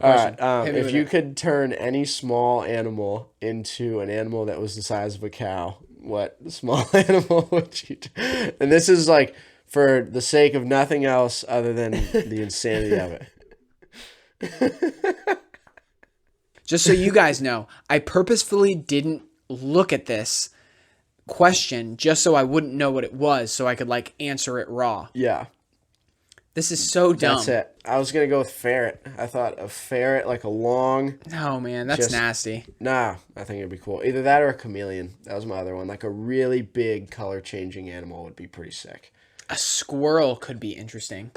All right. Hit me If with you it. could turn any small animal into an animal that was the size of a cow, what small animal would you? And this is like for the sake of nothing else other than the insanity of it. Just so you guys know, I purposefully didn't look at this question just so I wouldn't know what it was, so I could like answer it raw. Yeah, This is so dumb. that's it. I was gonna go with ferret. I thought a ferret, like a long. No, man, that's Just- nasty. Nah, I think it'd be cool. Either that or a chameleon. That was my other one. Like a really big color changing animal would be pretty sick. A squirrel could be interesting.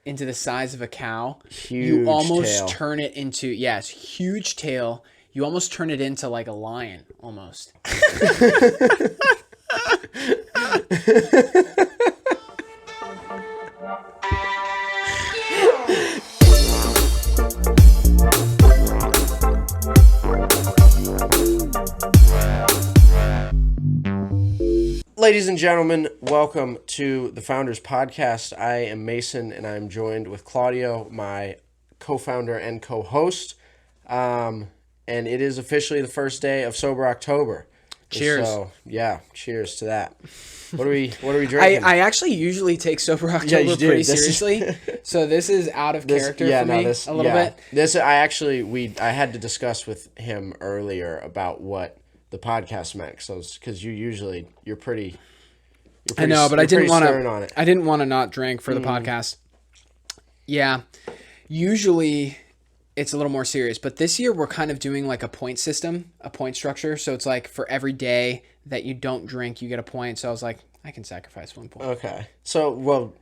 Into the size of a cow. Huge You almost tail. turn it into, yes, huge tail. You almost turn it into like a lion, almost. Ladies and gentlemen, welcome to the Founders Podcast. I am Mason, and I'm joined with Claudio, my co-founder and co-host. And it is officially the first day of Sober October. Cheers. So, yeah, cheers to that. What are we drinking? I actually usually take Sober October you do. pretty This is- seriously. So this is out of character for me a little bit. I had to discuss with him earlier about what the podcast meant. So, because you're pretty. I know, but I didn't want stern on it. to. I didn't want to not drink for the podcast. Yeah, usually it's a little more serious, but this year we're kind of doing like a point system, a point structure. So it's like for every day that you don't drink, you get a point. So I was like, I can sacrifice 1 point. Okay. So, well,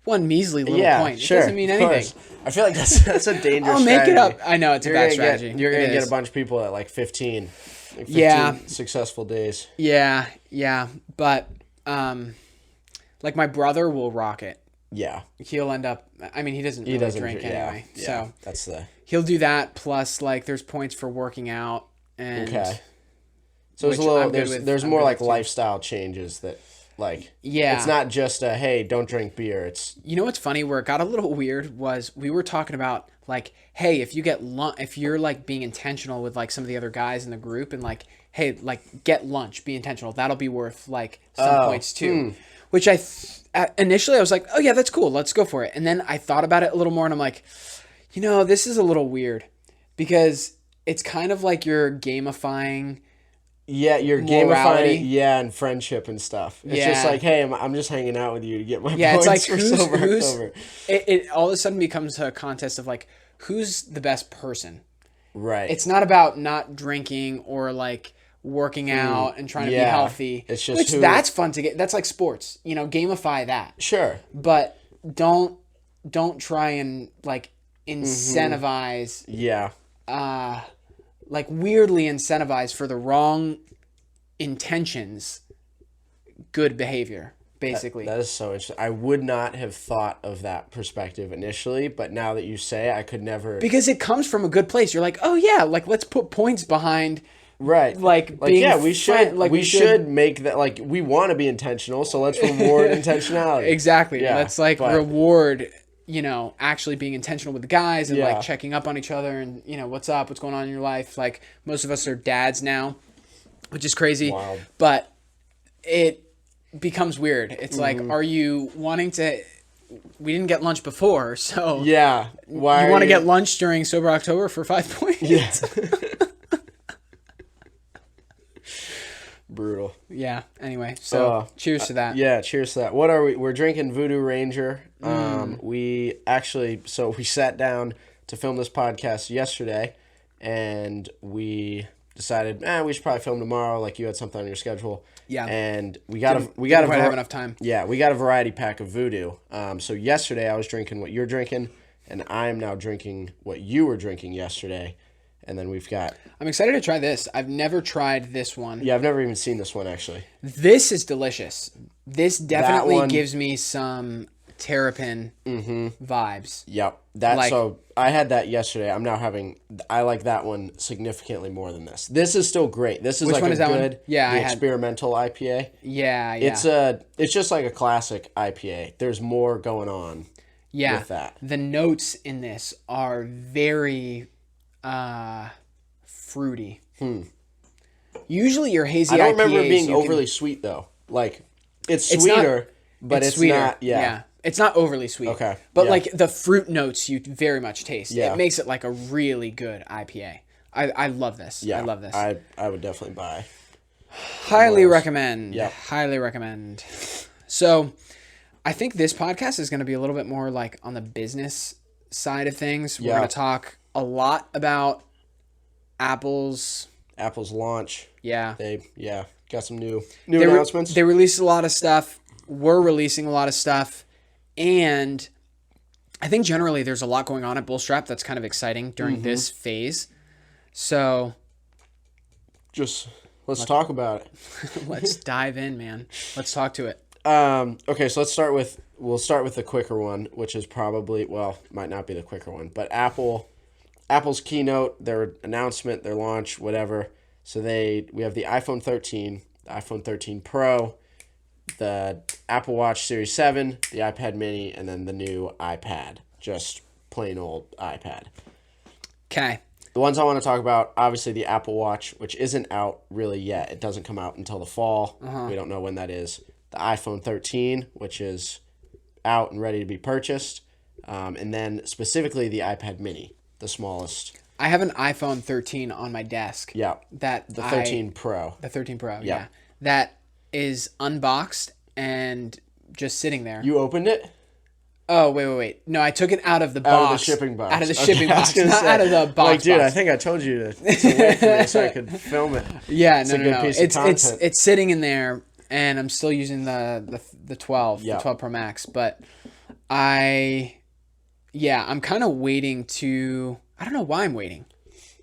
One measly little yeah, point. sure. It doesn't mean of anything. course. I feel like that's a dangerous. I'll make it up. strategy. I know it's a bad strategy. You're gonna It get is. a bunch of people at like 15. Like 15 Yeah. successful days. Yeah, but like my brother will rock it. Yeah. He'll end up. I mean, he doesn't really drink anyway. Yeah, So that's the he'll do that. Plus, like, there's points for working out. And okay. So there's which a little. I'm good with- There's I'm more good like with, too. lifestyle changes that like. Yeah. It's not just a hey, don't drink beer. It's You know what's funny? Where it got a little weird was we were talking about like, hey, if you're like being intentional with like some of the other guys in the group and like, hey, like get lunch, be intentional. That'll be worth like some points too. Which initially I was like, oh yeah, that's cool. Let's go for it. And then I thought about it a little more and I'm like, this is a little weird because it's kind of like you're gamifying. yeah, you're Morality. gamifying and friendship and stuff. It's just Yeah. like hey, I'm just hanging out with you to get my Yeah, points it's like for Sober who's October. it all of a sudden becomes a contest of like who's the best person. Right. It's not about not drinking or like working out and trying to be Yeah. healthy. It's just which who- that's fun to get. That's like sports, gamify that. sure. But don't try and like incentivize, Yeah. like weirdly incentivize for the wrong intentions, good behavior, basically. That is so interesting. I would not have thought of that perspective initially, but now that you say it, I could never. Because it comes from a good place. You're like, oh yeah, like let's put points behind. Right. Like being yeah, we should. friend- like we should make that. Like we want to be intentional, so let's reward intentionality. Exactly. Yeah, Let's like but- reward, actually being intentional with the guys and Yeah. like checking up on each other and what's up, what's going on in your life. Like most of us are dads now, which is crazy. Wild. But it becomes weird. It's like, Mm-hmm. are you wanting to? We didn't get lunch before, so Yeah. Why? you are want to get lunch during Sober October for 5 points? Yeah. Brutal. Yeah. Anyway, so cheers to that. Yeah, cheers to that. What are we? We're drinking Voodoo Ranger. We sat down to film this podcast yesterday, and we decided, we should probably film tomorrow. Like you had something on your schedule. Yeah. And we Didn't quite have enough time. Yeah, we got a variety pack of Voodoo. So yesterday I was drinking what you're drinking, and I'm now drinking what you were drinking yesterday. And then we've got. I'm excited to try this. I've never tried this one. Yeah, I've never even seen this one actually. This is delicious. This definitely one- gives me some Terrapin vibes. Yep. So I had that yesterday. I like that one significantly more than this. This is still great. This is Which like one a is that one? good Yeah, the I had- experimental IPA. Yeah. It's just like a classic IPA. There's more going on. Yeah. with that. The notes in this are very fruity. Usually your hazy I don't IPAs, remember it being you overly sweet though. Like it's It's sweeter, not, but it's sweeter. not. Yeah. It's not overly sweet. Okay, But yeah. like the fruit notes you very much taste. Yeah. It makes it like a really good IPA. I love this. Yeah. I love this. I would definitely buy. Highly recommend. Yep. Highly recommend. So, I think this podcast is going to be a little bit more like on the business side of things. We're Yeah. going to talk a lot about Apple's. Apple's launch. Yeah. They got some new announcements. They released a lot of stuff. We're releasing a lot of stuff. And I think generally there's a lot going on at Bullstrap that's kind of exciting during this phase. So Just let's talk about it. let's dive in, man. Let's talk to it. Okay, so we'll start with the quicker one, which is probably, well, might not be the quicker one, but Apple's keynote, their announcement, their launch, whatever. So we have the iPhone 13, the iPhone 13 Pro, the Apple Watch Series 7, the iPad Mini, and then the new iPad, just plain old iPad. Okay. The ones I want to talk about, obviously the Apple Watch, which isn't out really yet. It doesn't come out until the fall. We don't know when that is. The iPhone 13, which is out and ready to be purchased. And then specifically the iPad Mini, the smallest. I have an iPhone 13 on my desk. Yeah. The 13 Pro. The 13 Pro, yeah. That is unboxed and just sitting there. You opened it? Oh, wait. No, I took it out of the box. Out of the shipping box. Out of the Okay, shipping I was box. gonna Not say, out of the box. Like, dude, box. I think I told you to wait for me so I could film it. Yeah, It's no, a good no. piece of content. It's sitting in there, and I'm still using the 12, Yeah. the 12 Pro Max. But I'm kind of waiting to. I don't know why I'm waiting.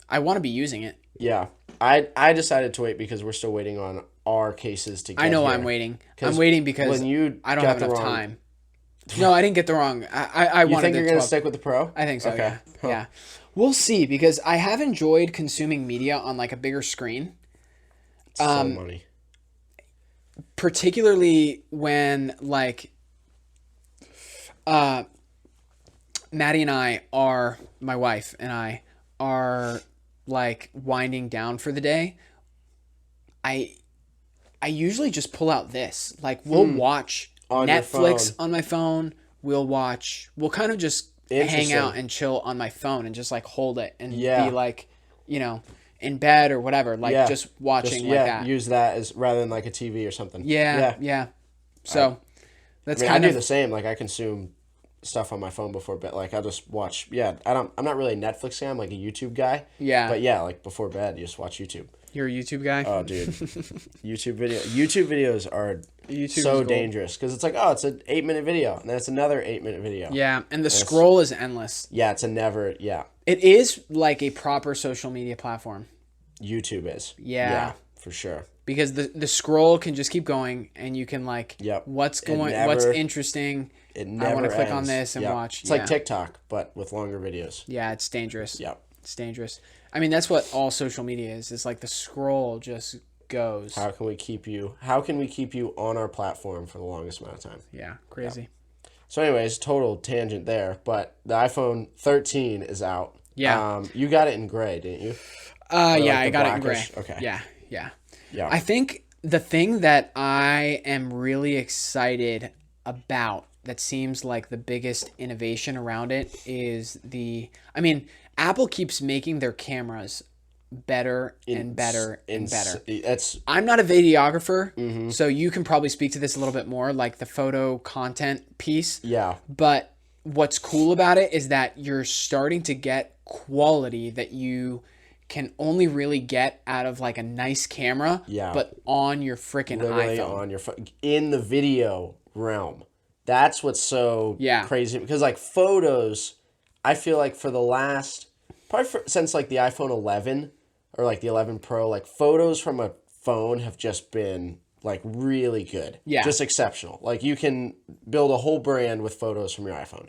I want to be using it. Yeah. I decided to wait because we're still waiting on our cases to get I know why here. I'm waiting. I'm waiting because when you I don't got have the enough wrong- time. No, I didn't get the wrong. I You wanted think the you're going to 12. stick with the Pro? I think so. Okay. Yeah. Huh. Yeah. We'll see because I have enjoyed consuming media on like a bigger screen. So money. Particularly when like Maddie and my wife and I are like winding down for the day. I usually just pull out this. Like we'll watch On your Netflix phone. on my phone. We'll kind of just hang Interesting. out and chill on my phone and just like hold it and Yeah. be like, in bed or whatever, like just watching like that. Use that as rather than like a TV or something. Yeah. So that's I kind do of the same. Like I consume stuff on my phone before bed. Like I'll just watch. Yeah, I'm not really a Netflix guy. I'm like a YouTube guy. Yeah. But yeah, like before bed, you just watch YouTube. You're a YouTube guy? Oh, dude, YouTube videos are YouTube so is gold. dangerous because it's like, oh, it's an 8-minute video, and then it's another 8-minute video. Yeah, and the scroll is endless. Yeah, it's a never. Yeah, It is like a proper social media platform YouTube is. Yeah. for sure. because the scroll can just keep going and you can like Yep. what's It what's never- interesting. It I never want to click on ends. this and Yep. watch. It's like TikTok, but with longer videos. Yeah, it's dangerous. Yep. It's dangerous. I mean, that's what all social media is. It's like the scroll just goes. How can we keep you on our platform for the longest amount of time? Yeah, crazy. So anyways, total tangent there, but the iPhone 13 is out. Yeah. You got it in gray, didn't you? Yeah, like I the got it in gray. blackish? Okay. Yeah. Yeah. I think the thing that I am really excited about that seems like the biggest innovation around it is Apple keeps making their cameras better and better and better. I'm not a videographer, so you can probably speak to this a little bit more, like the photo content piece. Yeah. But what's cool about it is that you're starting to get quality that you can only really get out of like a nice camera, Yeah. but on your freaking Literally iPhone. on your phone in the video realm. That's what's so crazy because like photos, I feel like for the last since like the iPhone 11 or like the 11 Pro, like photos from a phone have just been like really good. Yeah. Just exceptional. Like you can build a whole brand with photos from your iPhone.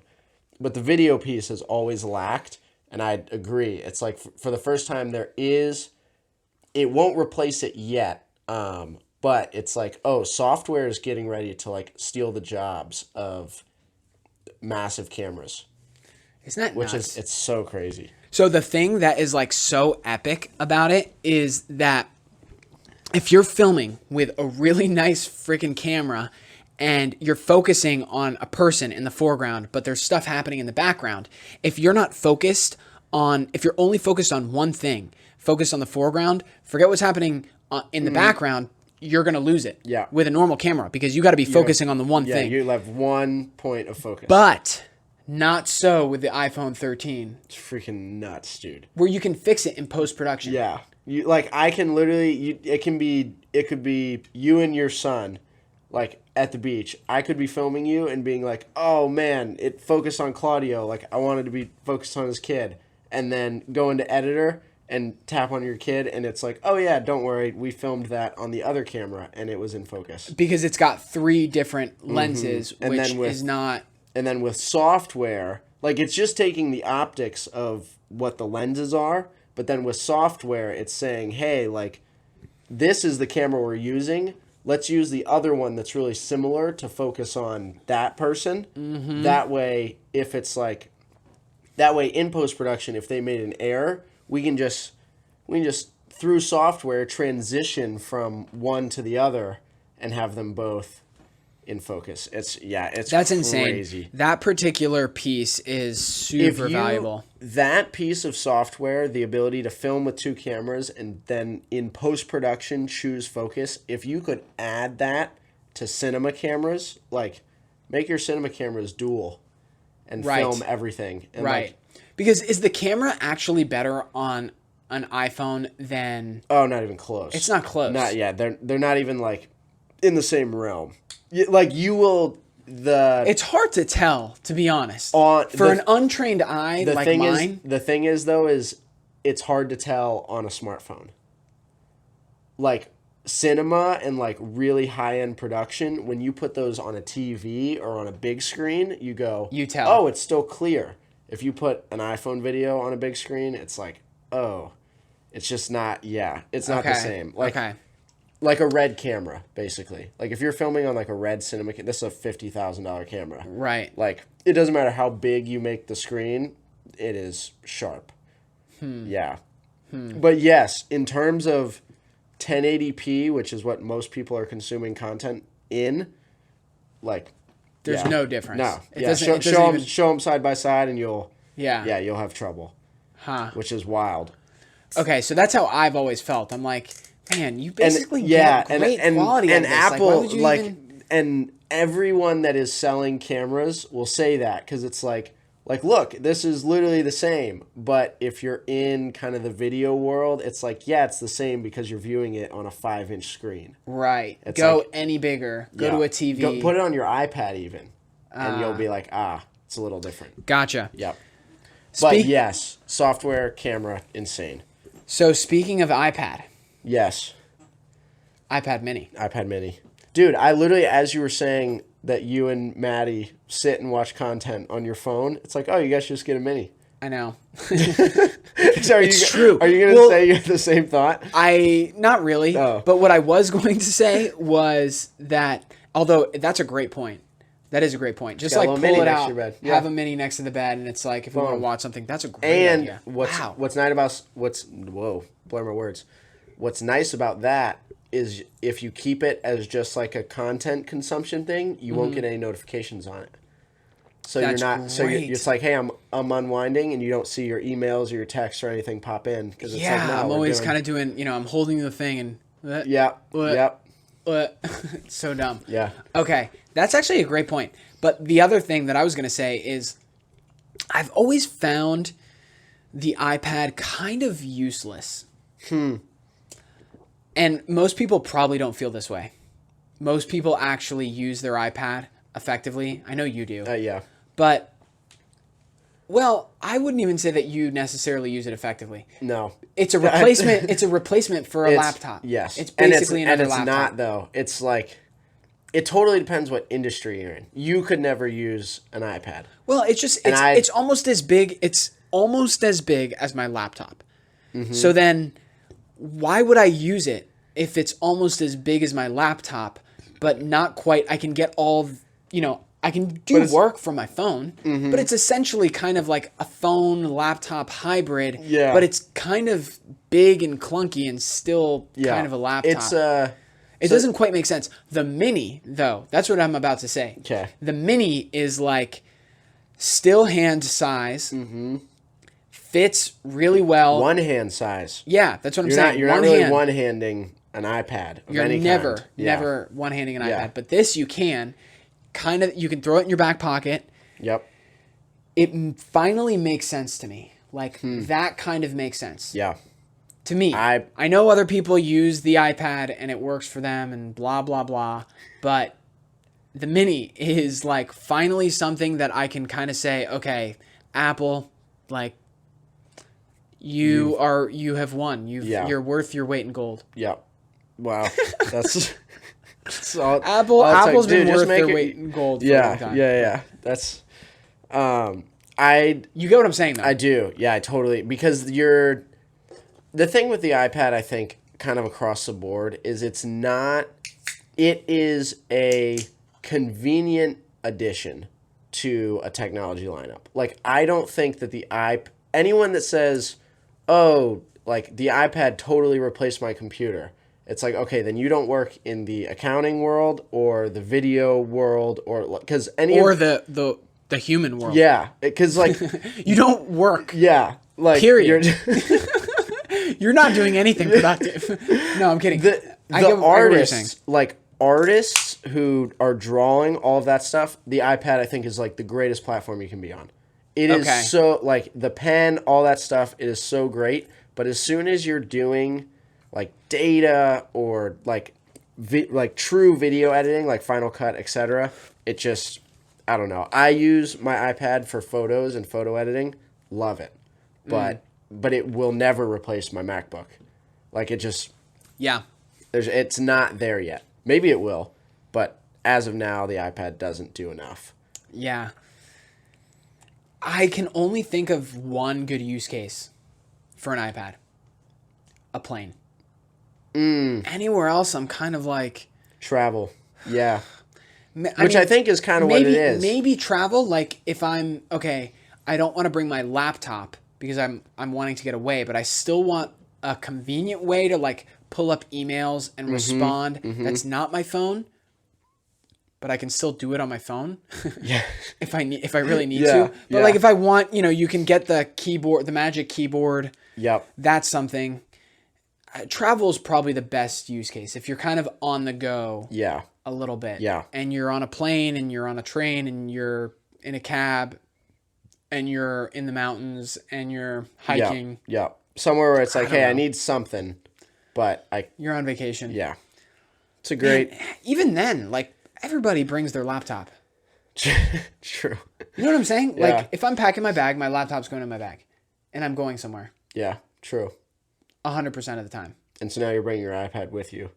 But the video piece has always lacked, and I agree. It's like for the first time it won't replace it yet. But it's like, software is getting ready to like steal the jobs of massive cameras, Isn't that which nuts? it's so crazy. So the thing that is like so epic about it is that if you're filming with a really nice freaking camera and you're focusing on a person in the foreground, but there's stuff happening in the background, if you're only focused on one thing, focused on the foreground, forget what's happening in the background, you're going to lose it with a normal camera because you got to be focusing on the one thing. Yeah, you have one point of focus. But not so with the iPhone 13. It's freaking nuts, dude. Where you can fix it in post-production. Yeah. I can literally, it could be you and your son, like, at the beach. I could be filming you and being like, oh, man, it focused on Claudio. Like, I wanted to be focused on his kid. And then go into editor and tap on your kid, and it's like, oh, yeah, don't worry. We filmed that on the other camera, and it was in focus. Because it's got 3 different lenses, which is not... And then with software, like, it's just taking the optics of what the lenses are, but then with software, it's saying, hey, like, this is the camera we're using. Let's use the other one that's really similar to focus on that person. Mm-hmm. That way, in post-production, if they made an error, we can just through software transition from one to the other and have them both in focus. That's crazy. Insane. That particular piece is super valuable. That piece of software, the ability to film with 2 cameras and then in post-production choose focus, if you could add that to cinema cameras, like make your cinema cameras dual and film everything. And because is the camera actually better on an iPhone than... Oh, not even close. It's not close. They're not even like in the same realm. Like you will It's hard to tell, to be honest. For an untrained eye like mine. The thing is though is it's hard to tell on a smartphone. Like cinema and like really high-end production, when you put those on a TV or on a big screen, you tell. Oh, it's still clear. If you put an iPhone video on a big screen, it's like, oh, it's just not. Yeah, it's not the same. Like a Red camera, basically. Like if you're filming on like a Red cinema, this is a $50,000 camera. Right. Like it doesn't matter how big you make the screen, it is sharp. Yeah. But yes, in terms of 1080p, which is what most people are consuming content in, like there's no difference. No. Show them side by side and you'll have trouble. Which is wild. Okay, so that's how I've always felt. I'm like, man, you basically get great quality and out of this. Apple, and everyone that is selling cameras will say that because it's like, look, this is literally the same. But if you're in kind of the video world, it's like, yeah, it's the same because you're viewing it on a 5-inch screen. Right. Go any bigger. Go to a TV. Put it on your iPad even, and you'll be like, it's a little different. Gotcha. Yep. But yes, software, camera, insane. So speaking of iPad. Yes. iPad mini. Dude, I literally, as you were saying that you and Maddie sit and watch content on your phone, it's like, oh, you guys should just get a mini. I know. It's true. Are you going to say you have the same thought? Not really. Oh. But what I was going to say was that, although that's a great point. That is a great point. Just like pull it out, have a mini next to the bed, and it's like, if we want to watch something, that's a great idea. And what's nice about, blur my words. What's nice about that is if you keep it as just like a content consumption thing, you won't get any notifications on it. So That's you're not. great. So it's like, hey, I'm unwinding, and you don't see your emails or your texts or anything pop in because it's like, no, I'm always kind of doing. I'm holding the thing and. Yep. It's so dumb. Yeah. Okay, that's actually a great point. But the other thing that I was gonna say is, I've always found the iPad kind of useless. And most people probably don't feel this way. Most people actually use their iPad effectively. I know you do. Yeah. But, well, I wouldn't even say that you necessarily use it effectively. No. It's a replacement. It's a replacement for a laptop. Yes. It's basically another laptop. And it's not, though. It's like, it totally depends what industry you're in. You could never use an iPad. Well, it's almost as big. It's almost as big as my laptop. Mm-hmm. So then, why would I use it if it's almost as big as my laptop, but not quite? I can get all, I can do work from my phone, but it's essentially kind of like a phone laptop hybrid. Yeah. But it's kind of big and clunky and still kind of a laptop. It doesn't quite make sense. The mini, though, that's what I'm about to say. Okay. The mini is like still hand size, fits really well. One hand size. Yeah, that's what I'm saying. You're not really one-handing an iPad of any never, kind. Yeah. never one-handing an iPad. But this you can. You can throw it in your back pocket. Yep. It finally makes sense to me. Like, that kind of makes sense. Yeah. To me. I know other people use the iPad and it works for them and blah, blah, blah. But the mini is, like, finally something that I can kind of say, okay, Apple, like, you have won. You're worth your weight in gold. Yep. Wow. That's... So Apple's been worth their weight in gold for a long time. Yeah. That's, you get what I'm saying, though. I do. Yeah, I totally, because the thing with the iPad, I think, kind of across the board, is it is a convenient addition to a technology lineup. Like, I don't think that anyone that says, oh, like, the iPad totally replaced my computer, it's like, okay, then you don't work in the accounting world or the video world because the human world. Yeah, because like you don't work. Yeah, like period. You're not doing anything productive. No, I'm kidding. Artists who are drawing all of that stuff, the iPad I think is like the greatest platform you can be on. It is so like the pen, all that stuff. It is so great, but as soon as you're doing like data or like true video editing, like Final Cut, etc. It just, I don't know. I use my iPad for photos and photo editing. Love it. But it will never replace my MacBook. Like, it just... Yeah. It's not there yet. Maybe it will, but as of now, the iPad doesn't do enough. Yeah. I can only think of one good use case for an iPad. A plane. Anywhere else, I'm kind of like... Travel. Yeah. I think is kind of what it is. Maybe travel, like if I'm... Okay, I don't want to bring my laptop because I'm wanting to get away, but I still want a convenient way to like pull up emails and respond. That's not my phone, but I can still do it on my phone. Yeah. if I really need to. But like if I want, you can get the keyboard, the Magic Keyboard. Yep. That's something. Travel is probably the best use case if you're kind of on the go. Yeah. A little bit. Yeah. And you're on a plane and you're on a train and you're in a cab and you're in the mountains and you're hiking. Yeah. Somewhere where it's like, hey, I need something, but you're on vacation. Yeah. It's a great... Man, even then, like, everybody brings their laptop. True. You know what I'm saying? Yeah. Like, if I'm packing my bag, my laptop's going in my bag. And I'm going somewhere. Yeah, true. 100% of the time. And so now you're bringing your iPad with you.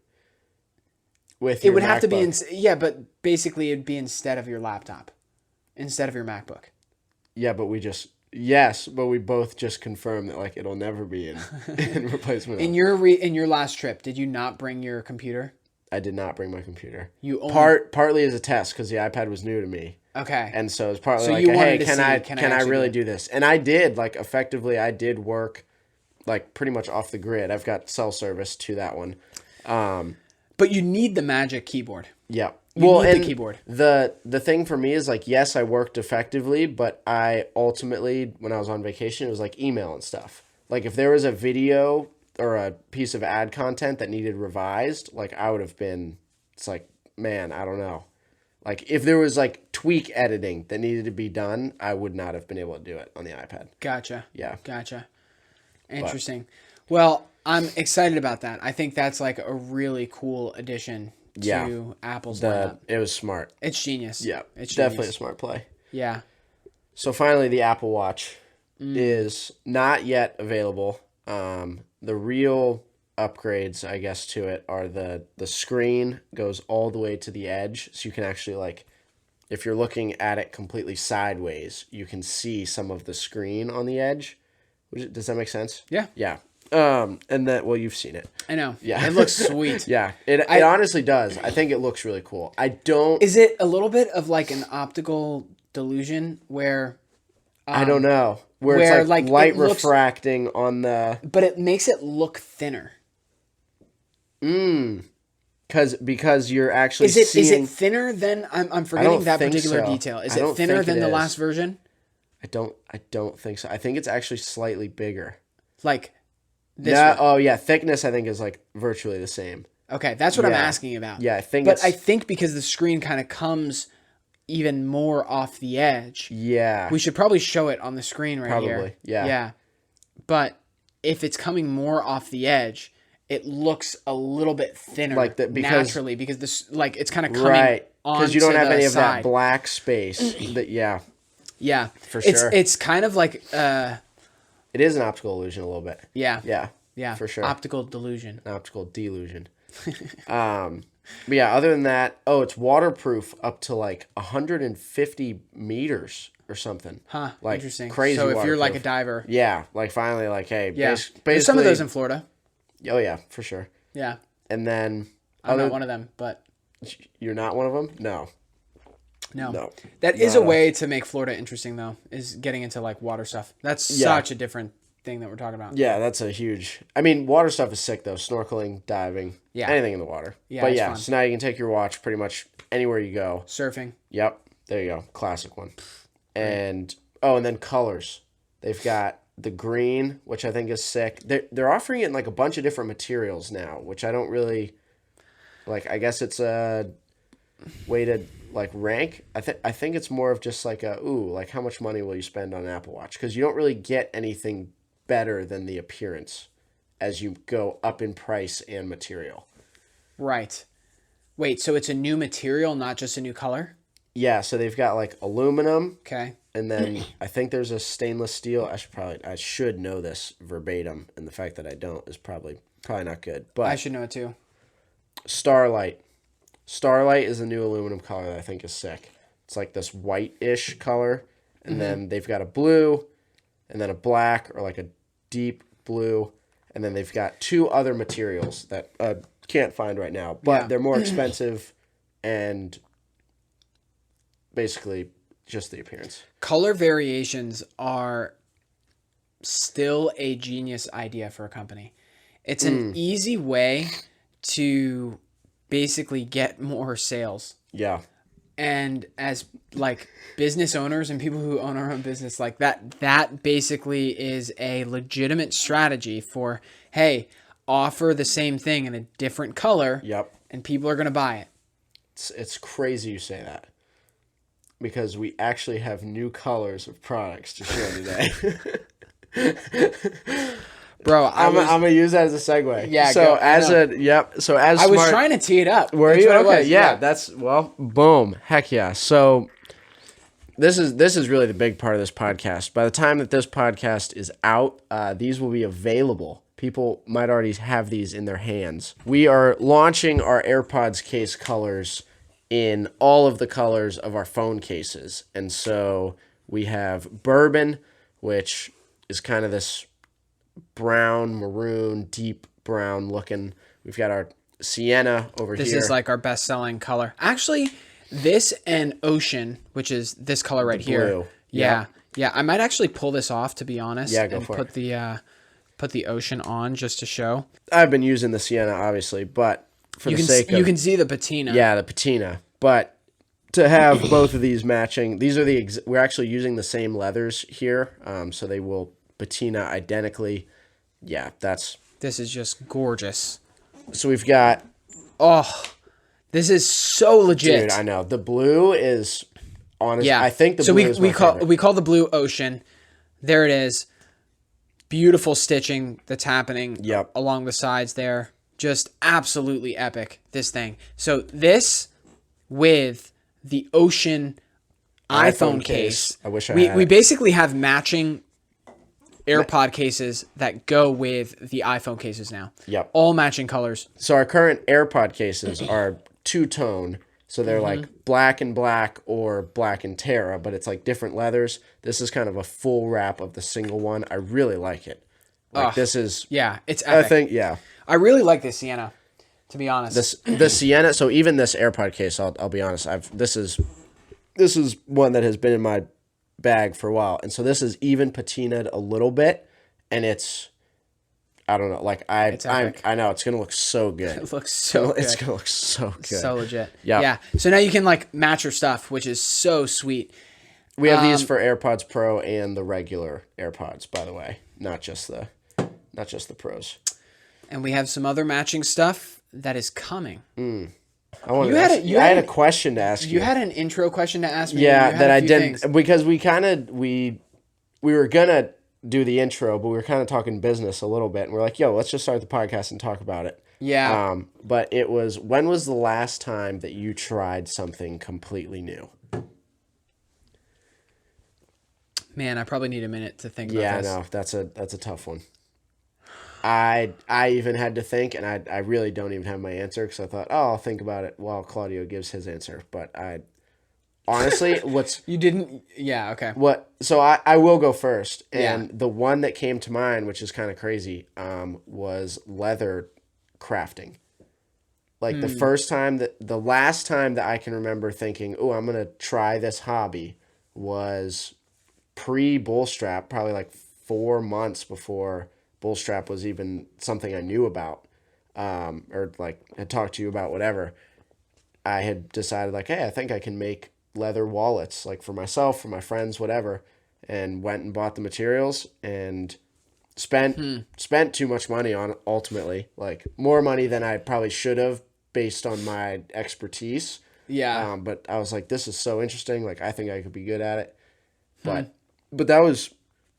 It would have to be... but basically it'd be instead of your laptop. Instead of your MacBook. Yeah, but we both just confirmed that like it'll never be in replacement. In your last trip, did you not bring your computer? I did not bring my computer. You partly as a test because the iPad was new to me. Okay. And so it's partly like, hey, can I really do this? And I did, like, effectively, I did work like pretty much off the grid. I've got cell service to that one. But you need the Magic Keyboard. Yeah. You need the keyboard. The thing for me is like, yes, I worked effectively, but I ultimately, when I was on vacation, it was like email and stuff. Like if there was a video or a piece of ad content that needed revised, like I would have been, it's like, man, I don't know. Like if there was like tweak editing that needed to be done, I would not have been able to do it on the iPad. Gotcha. Yeah. Gotcha. Interesting. Well, I'm excited about that. I think that's like a really cool addition to Apple's lineup. It was smart. It's genius. Yeah. It's definitely a smart play. Yeah. So finally, the Apple Watch is not yet available. The real upgrades, I guess, to it are the screen goes all the way to the edge. So you can actually, like, if you're looking at it completely sideways, you can see some of the screen on the edge. Does that make sense? Yeah. Yeah. And that, well, you've seen it. I know. Yeah. It looks sweet. Yeah, it honestly does. I think it looks really cool. I don't. Is it a little bit of like an optical delusion where? I don't know. Where it's like light refracting on the. But it makes it look thinner. Because you're actually Is it seeing. thinner than I'm forgetting that particular detail? Is it thinner than the last version? I don't think so. I think it's actually slightly bigger. Like this one. Oh yeah, thickness I think is like virtually the same. Okay, that's what I'm asking about. Yeah, I think because the screen kind of comes even more off the edge. Yeah. We should probably show it on the screen right here. Probably. Yeah. Yeah. But if it's coming more off the edge, it looks a little bit thinner naturally because this it's kind of coming on because you don't have any side. Of that black space. Yeah, for sure. It's kind of like it is an optical illusion a little bit. Yeah, for sure. Optical delusion. An optical delusion. But yeah, other than that, it's waterproof up to like 150 meters or something. Huh? Like interesting. Crazy. So if waterproof. you're like a diver, yeah, like finally, like hey, basically, there's some of those in Florida. Oh yeah, for sure. Yeah. And then I'm not one of them, but you're not one of them? No. That is a way to make Florida interesting though, is getting into like water stuff. That's such a different thing that we're talking about. Yeah, that's a huge. I mean, water stuff is sick though. Snorkeling, diving, anything in the water. Yeah, but yeah, so now you can take your watch pretty much anywhere you go. Surfing. Yep, there you go, classic one. And and then colors. They've got the green, which I think is sick. They're offering it in like a bunch of different materials now, which I don't really like. I guess it's a way to like rank. I think it's more of just like like how much money will you spend on an Apple Watch? Because you don't really get anything better than the appearance as you go up in price and material. Right. Wait, so it's a new material, not just a new color? Yeah, so they've got like aluminum. Okay. And then I think there's a stainless steel. I should know this verbatim, and the fact that I don't is probably not good. But I should know it too. Starlight. Starlight is a new aluminum color that I think is sick. It's like this white-ish color, and then they've got a blue, and then a black or like a deep blue, and then they've got two other materials that can't find right now, but they're more expensive and basically just the appearance. Color variations are still a genius idea for a company. It's an easy way to basically get more sales. Yeah. And as like business owners and people who own our own business, like that basically is a legitimate strategy for, hey, offer the same thing in a different color. Yep. And people are going to buy it. It's crazy you say that, because we actually have new colors of products to show today. Bro, I'm gonna use that as a segue. Yeah. So I was trying to tee it up. Were you okay? Yeah. That's boom. Heck yeah. So this is really the big part of this podcast. By the time that this podcast is out, these will be available. People might already have these in their hands. We are launching our AirPods case colors in all of the colors of our phone cases, and so we have bourbon, which is kind of this brown, maroon, deep brown looking. We've got our sienna over here. This is like our best-selling color. Actually, this and ocean, which is this color right here. Blue. Yeah. Yeah, I might actually pull this off, to be honest. Yeah, go and for put it. Put the ocean on just to show. I've been using the sienna, obviously, but you can see the patina. Yeah, the patina. But to have both of these matching, these are we're actually using the same leathers here, so they will patina identically. Yeah, this is just gorgeous. So we've got this is so legit. Dude, I know. The blue is honest. Yeah. I think the blue is my favorite. We call the blue ocean. There it is. Beautiful stitching that's happening along the sides there. Just absolutely epic, this thing. So this with the ocean iPhone case. I wish I had we it. basically have matching AirPod cases that go with the iPhone cases now. Yep. All matching colors. So our current AirPod cases are two-tone. So they're like black and black or black and Terra, but it's like different leathers. This is kind of a full wrap of the single one. I really like it. Like this is, yeah, it's epic. I think, yeah. I really like this Sienna, to be honest. The Sienna. So even this AirPod case, I'll be honest. This is one that has been in my bag for a while, and so this is even patinaed a little bit, and it's, I don't know, like I know it's gonna look so good. It looks so good. It's gonna look so good. So legit. Yeah. Yeah. So now you can like match your stuff, which is so sweet. We have these for AirPods Pro and the regular AirPods, by the way, not just the Pros. And we have some other matching stuff that is coming. I had a question to ask you. You had an intro question to ask me. Yeah, that I didn't, because we were gonna do the intro, but we were kind of talking business a little bit, and we're like, yo, let's just start the podcast and talk about it. Yeah. But when was the last time that you tried something completely new? Man, I probably need a minute to think about this. Yeah, no, that's a tough one. I even had to think, and I really don't even have my answer, because I thought, oh, I'll think about it while Claudio gives his answer. But honestly, You didn't... Yeah, okay. So I will go first. And Yeah. the one that came to mind, which is kind of crazy, was leather crafting. Like the last time that I can remember thinking, oh, I'm going to try this hobby was pre-Bullstrap, probably like 4 months before Bullstrap was even something I knew about, or like had talked to you about, whatever. I had decided like, hey, I think I can make leather wallets, like for myself, for my friends, whatever, and went and bought the materials and spent too much money on it, ultimately, like more money than I probably should have based on my expertise. Yeah. But I was like, this is so interesting. Like, I think I could be good at it. But that was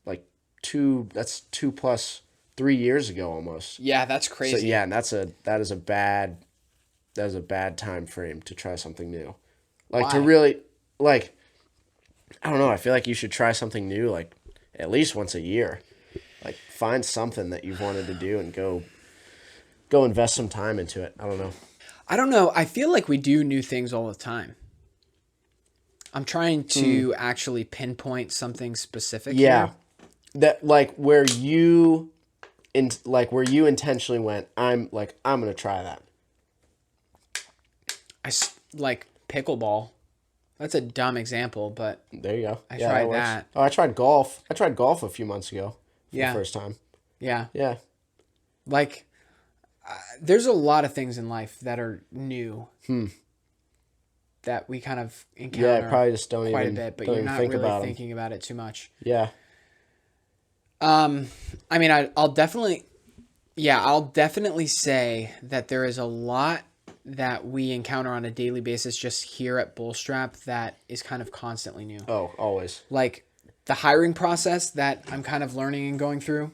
like 2+3 years ago almost. Yeah, that's crazy. So yeah, and that is a bad time frame to try something new. Like, to really, like, I don't know, I feel like you should try something new like at least once a year. Like, find something that you've wanted to do and go invest some time into it. I don't know. I feel like we do new things all the time. I'm trying to actually pinpoint something specific here. That like where you intentionally went, I'm going to try that. Like pickleball. That's a dumb example, but there you go. I tried that. Oh, I tried golf. I tried golf a few months ago for the first time. Yeah. Yeah. Like, there's a lot of things in life that are new that we kind of encounter. Yeah, probably just don't quite even a bit, but don't you're even not think really about thinking about it too much. Yeah. I mean, I'll definitely say that there is a lot that we encounter on a daily basis just here at Bullstrap that is kind of constantly new. Oh, always. Like the hiring process that I'm kind of learning and going through.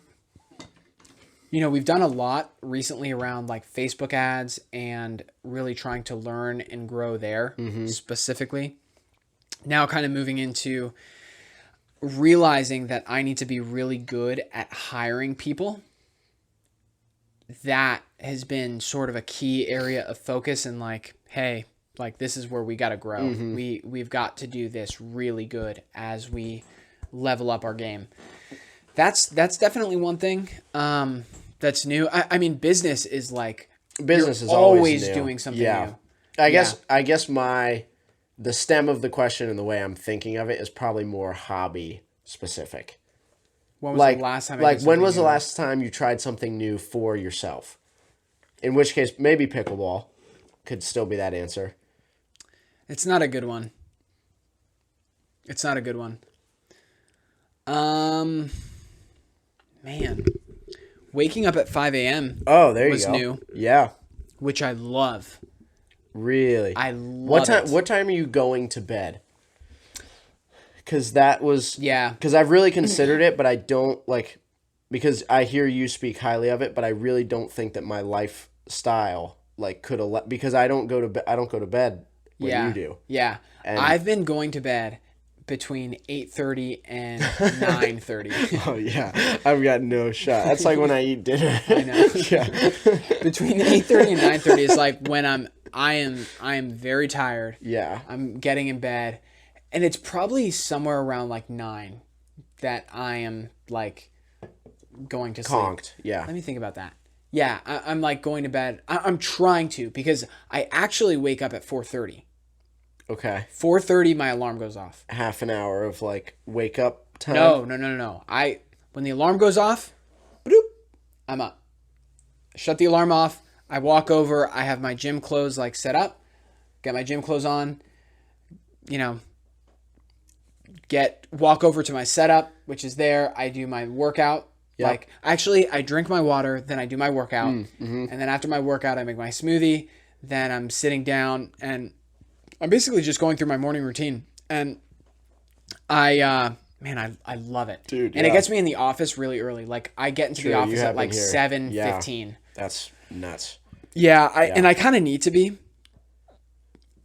You know, we've done a lot recently around like Facebook ads and really trying to learn and grow there specifically. Now kind of moving into realizing that I need to be really good at hiring people. That has been sort of a key area of focus, and like, hey, like this is where we got to grow. We've got to do this really good as we level up our game. That's definitely one thing that's new. I mean, business is always new. doing something new. I guess the stem of the question and the way I'm thinking of it is probably more hobby specific. When was the last time? When was the last time you tried something new for yourself? In which case, maybe pickleball could still be that answer. It's not a good one. Man, waking up at 5 a.m. Oh, there you was go. New. Yeah, which I love. Really, I love it. What time are you going to bed? Because that was yeah. Because I've really considered it, but I don't because I hear you speak highly of it, but I really don't think that my lifestyle could because I don't go to bed. I don't go to bed when you do. Yeah, and I've been going to bed between 8:30 and 9:30. Oh yeah, I've got no shot. That's like when I eat dinner. I know. Yeah. Between 8:30 and 9:30 is like when I am very tired. Yeah. I'm getting in bed, and it's probably somewhere around like 9 that I am like going to sleep. Conked, yeah. Let me think about that. Yeah, I'm like going to bed. I'm trying to, because I actually wake up at 4:30. Okay. 4:30, my alarm goes off. Half an hour of like wake up time. No. When the alarm goes off, bloop, I'm up. Shut the alarm off. I walk over. I have my gym clothes like set up. Get my gym clothes on. You know, walk over to my setup, which is there. I do my workout. Yep. Like, actually, I drink my water, then I do my workout. And then after my workout, I make my smoothie. Then I'm sitting down, and I'm basically just going through my morning routine. And I love it. Dude, and it gets me in the office really early. Like, I get into the office at like 7:15. Yeah, that's nuts. Yeah, and I kind of need to be.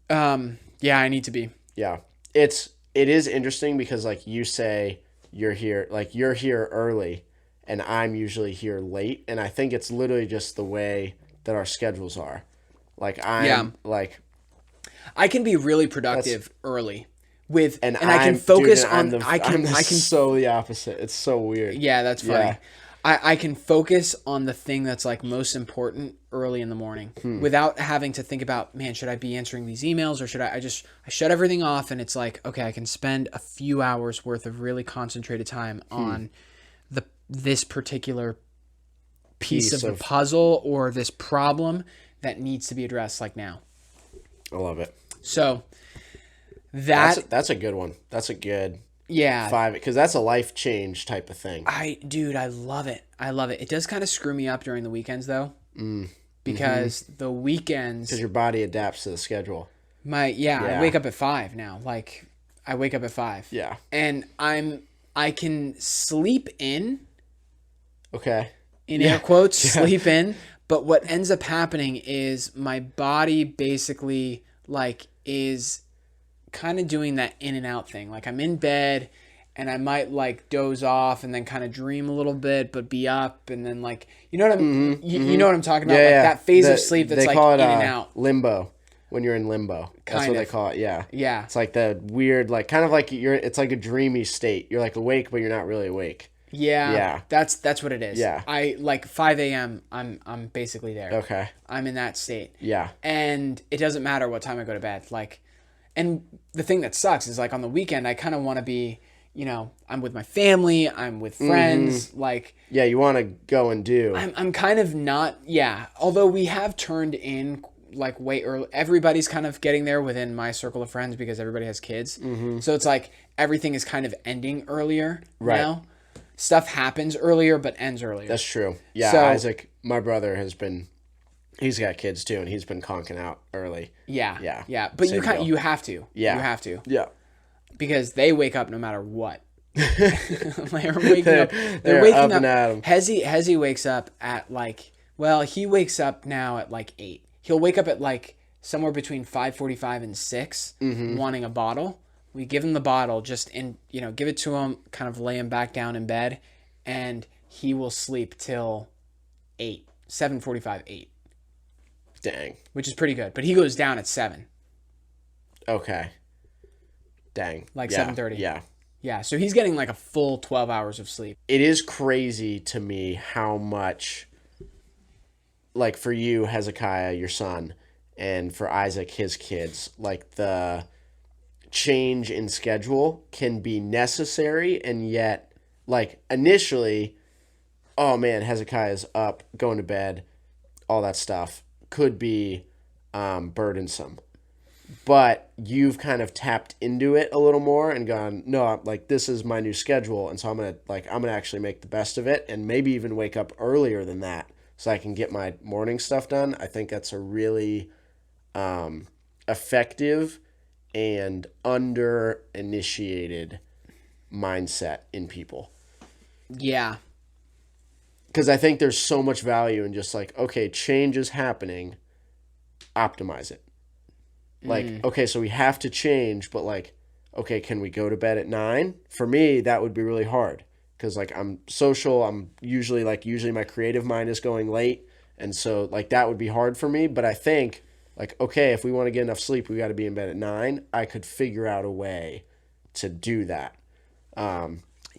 Yeah, I need to be. Yeah. It is interesting because like you say you're here early and I'm usually here late, and I think it's literally just the way that our schedules are. Like I can be really productive early and I can focus on I can so the opposite. It's so weird. Yeah, that's funny. Yeah. I can focus on the thing that's like most important early in the morning without having to think about, man, should I be answering these emails, or should I shut everything off, and it's like, okay, I can spend a few hours worth of really concentrated time on this particular piece of the puzzle or this problem that needs to be addressed like now. I love it. So that's a good one. That's a good 5, because that's a life change type of thing. I love it. It does kind of screw me up during the weekends though, because the weekends, because your body adapts to the schedule. I wake up at 5 now. Like I wake up at 5. Yeah, and I can sleep in. Okay. In air quotes, sleep in. But what ends up happening is my body basically like is kind of doing that in and out thing. Like I'm in bed and I might like doze off and then kind of dream a little bit, but be up, and then like, you know what I'm, you know what I'm talking about? Yeah, like that phase of sleep that's like in and out. Limbo. When you're in limbo. That's what they call it. Yeah. Yeah. It's like the weird, like kind of like it's like a dreamy state. You're like awake, but you're not really awake. Yeah. Yeah. That's what it is. Yeah. I like 5 a.m. I'm basically there. Okay. I'm in that state. Yeah. And it doesn't matter what time I go to bed. Like, and the thing that sucks is like on the weekend, I kind of want to be, I'm with my family, I'm with friends, like. Yeah, you want to go and do. I'm kind of not, although we have turned in like way early. Everybody's kind of getting there within my circle of friends because everybody has kids. So it's like everything is kind of ending earlier now. Stuff happens earlier but ends earlier. That's true. Yeah, so, Isaac, my brother, he's got kids too, and he's been conking out early. Yeah. But you have to. Yeah. You have to. Yeah. Because they wake up no matter what. They're waking up. They're waking up. Hezi wakes up at like, he wakes up now at like 8. He'll wake up at like somewhere between 5:45 and 6, wanting a bottle. We give him the bottle, give it to him, kind of lay him back down in bed, and he will sleep till 8, 7:45, 8. Dang. Which is pretty good. But he goes down at 7. Okay. Dang. Like 7:30. Yeah. Yeah, so he's getting like a full 12 hours of sleep. It is crazy to me how much, like for you, Hezekiah, your son, and for Isaac, his kids, like the change in schedule can be necessary, and yet like initially, oh man, Hezekiah's up, going to bed, all that stuff could be burdensome, but you've kind of tapped into it a little more and gone, no, like this is my new schedule, and so I'm gonna actually make the best of it, and maybe even wake up earlier than that so I can get my morning stuff done. I think that's a really effective and under-initiated mindset in people. Yeah. Because I think there's so much value in just like, okay, change is happening, optimize it. Like, okay, so we have to change, but like, okay, can we go to bed at 9? For me, that would be really hard. Because like I'm social, I'm usually my creative mind is going late. And so like that would be hard for me. But I think like, okay, if we want to get enough sleep, we got to be in bed at 9. I could figure out a way to do that.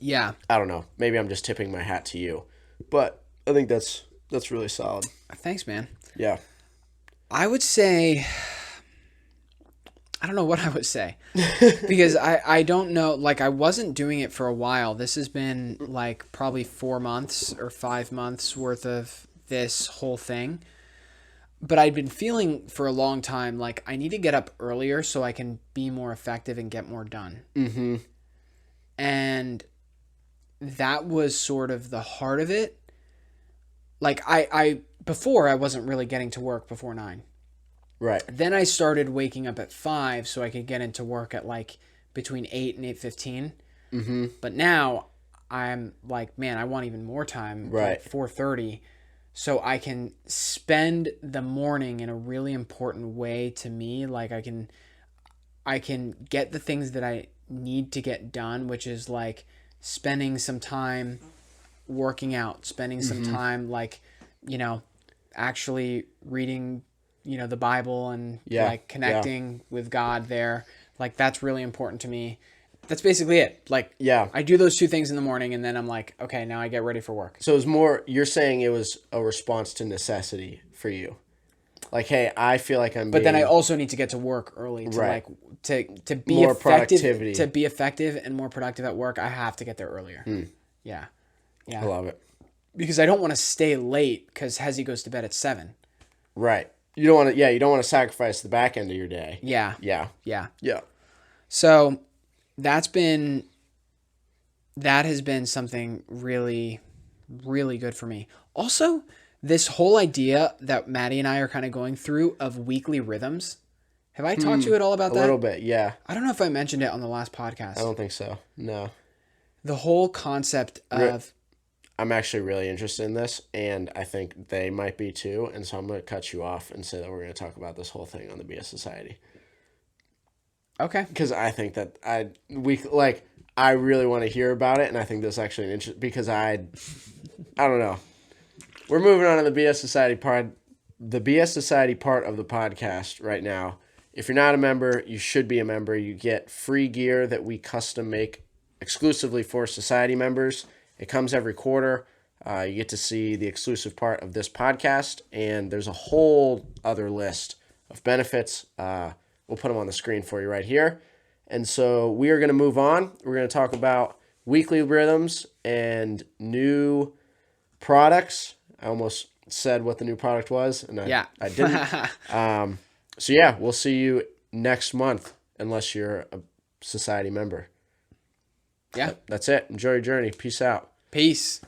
Yeah. I don't know. Maybe I'm just tipping my hat to you. But I think that's really solid. Thanks, man. Yeah. I would say, I don't know what I would say because I don't know. Like, I wasn't doing it for a while. This has been like probably 4 months or 5 months worth of this whole thing. But I'd been feeling for a long time like I need to get up earlier so I can be more effective and get more done. Mm-hmm. And that was sort of the heart of it. Like I before I wasn't really getting to work before 9. Right. Then I started waking up at 5 so I could get into work at like between 8 and 8:15. Mm-hmm. But now I'm like, man, I want even more time, Right. like 4:30, so I can spend the morning in a really important way to me. Like I can get the things that I need to get done, which is like spending some time working out, spending some time like, actually reading, the Bible and like connecting with God there. Like that's really important to me. That's basically it. Like, I do those 2 things in the morning and then I'm like, okay, now I get ready for work. So it was more, you're saying it was a response to necessity for you. Like, hey, I feel like I'm But then I also need to get to work early to Right. like to be More effective, productivity. to be effective and more productive at work. I have to get there earlier. Yeah. I love it. Because I don't want to stay late because Hezzy goes to bed at 7. Right. You don't want to, you don't want to sacrifice the back end of your day. Yeah. Yeah. Yeah. Yeah. So that has been something really, really good for me. Also, this whole idea that Maddie and I are kind of going through of weekly rhythms. Have I talked to you at all about that? A little bit, yeah. I don't know if I mentioned it on the last podcast. I don't think so. No. The whole concept of... I'm actually really interested in this, and I think they might be too, and so I'm going to cut you off and say that we're going to talk about this whole thing on the BS Society. Okay. Because I think that I really want to hear about it, and I think this is actually an interest, because I don't know. We're moving on to the BS Society part of the podcast right now. If you're not a member, you should be a member. You get free gear that we custom make exclusively for Society members. It comes every quarter. You get to see the exclusive part of this podcast, and there's a whole other list of benefits. We'll put them on the screen for you right here. And so we are going to move on. We're going to talk about weekly rhythms and new products. I almost said what the new product was, and I didn't. So yeah, we'll see you next month, unless you're a Society member. Yeah. That's it. Enjoy your journey. Peace out. Peace.